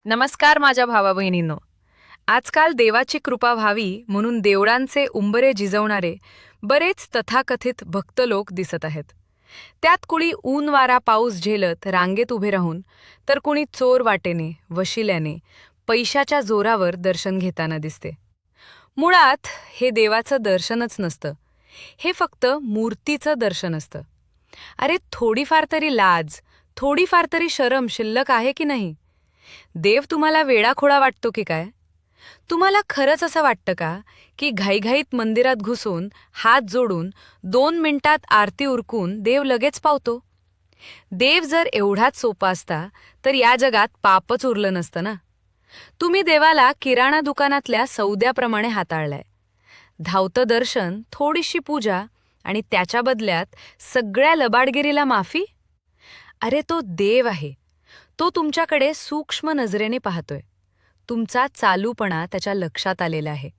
नमस्कार माझ्या भावा बहिणींनो. आजकाल देवाची कृपा व्हावी म्हणून देवळांचे उंबरे जिजवणारे बरेच तथाकथित भक्त लोक दिसत आहेत. त्यात कुणी ऊन वारा पाऊस झेलत रांगेत उभे राहून, तर कुणी चोर वाटेने वशिल्याने पैशाच्या जोरावर दर्शन घेताना दिसते. मुळात हे देवाचं दर्शनच नसतं, हे फक्त मूर्तीचं दर्शन असतं. अरे थोडीफार तरी लाज, थोडीफार तरी शरम शिल्लक आहे की नाही? देव तुम्हाला वेडाखोळा वाटतो की काय? तुम्हाला खरंच असं वाटतं का की घाईघाईत मंदिरात घुसून हात जोडून 2 मिनिटात आरती उरकून देव लगेच पावतो? देव जर एवढाच सोपा असता तर या जगात पापच उरलं नसतं ना. तुम्ही देवाला किराणा दुकानातल्या सौद्याप्रमाणे हाताळलाय. धावतं दर्शन, थोडीशी पूजा आणि त्याच्या बदल्यात सगळ्या लबाडगिरीला माफी. अरे तो देव आहे. तो तुमच्याकडे सूक्ष्म नजरेने पाहतोय. तुमचा चालूपणा त्याच्या लक्षात आलेला आहे.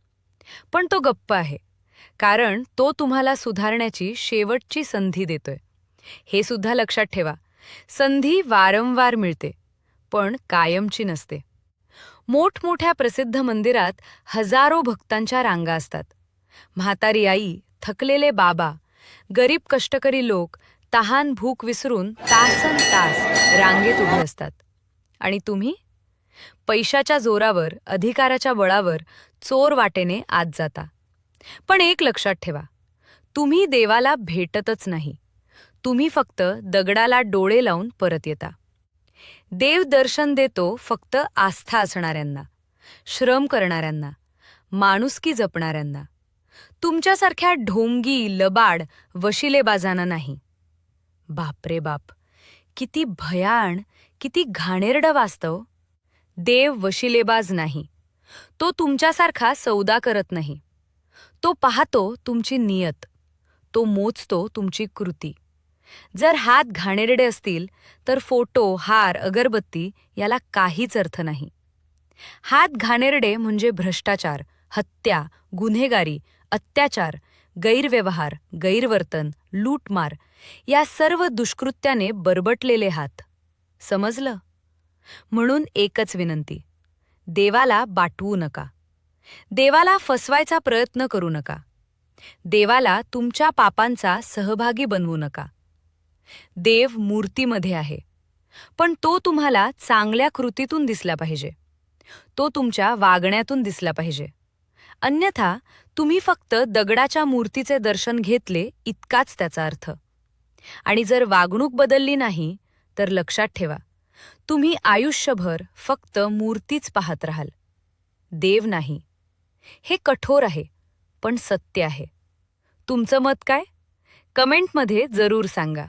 पण तो गप्प आहे, कारण तो तुम्हाला सुधारण्याची शेवटची संधी देतोय. हे सुद्धा लक्षात ठेवा, संधी वारंवार मिळते, पण कायमची नसते. मोठमोठ्या प्रसिद्ध मंदिरात हजारो भक्तांच्या रांगा असतात. म्हातारी आई, थकलेले बाबा, गरीब कष्टकरी लोक तहान भूक विसरून तासन तास रांगेत उभे असतात. आणि तुम्ही पैशाच्या जोरावर, अधिकाराच्या बळावर चोर वाटेने आत जाता. पण एक लक्षात ठेवा, तुम्ही देवाला भेटतच नाही, तुम्ही फक्त दगडाला डोळे लावून परत येता. देव दर्शन देतो फक्त आस्था असणाऱ्यांना, श्रम करणाऱ्यांना, माणुसकी जपणाऱ्यांना. तुमच्यासारख्या ढोंगी, लबाड, वशिलेबाजांना नाही. बापरे बाप, किती भयाण, किती घाणेरडं वास्तव. देव वशिलेबाज नाही. तो तुमच्यासारखा सौदा करत नाही. तो पाहतो तुमची नियत. तो मोजतो तुमची कृती. जर हात घाणेरडे असतील तर फोटो, हार, अगरबत्ती याला काहीच अर्थ नाही. हात घाणेरडे म्हणजे भ्रष्टाचार, हत्या, गुन्हेगारी, अत्याचार, गैरव्यवहार, गैरवर्तन, लूटमार या सर्व दुष्कृत्याने बरबटलेले हात. समजलं? म्हणून एकच विनंती, देवाला बाटवू नका. देवाला फसवायचा प्रयत्न करू नका. देवाला तुमच्या पापांचा सहभागी बनवू नका. देव मूर्तीमध्ये आहे, पण तो तुम्हाला चांगल्या कृतीतून दिसला पाहिजे. तो तुमच्या वागण्यातून दिसला पाहिजे. अन्यथा तुम्ही फक्त दगडाच्या मूर्तीचे दर्शन घेतले इतकाच त्याचा अर्थ. आणि जर वागणूक बदलली नाही तर लक्षात ठेवा, तुम्ही आयुष्यभर फक्त मूर्तीच पाहत राहाल, देव नाही. हे कठोर आहे, पण सत्य आहे. तुमचं मत काय? कमेंटमध्ये जरूर सांगा.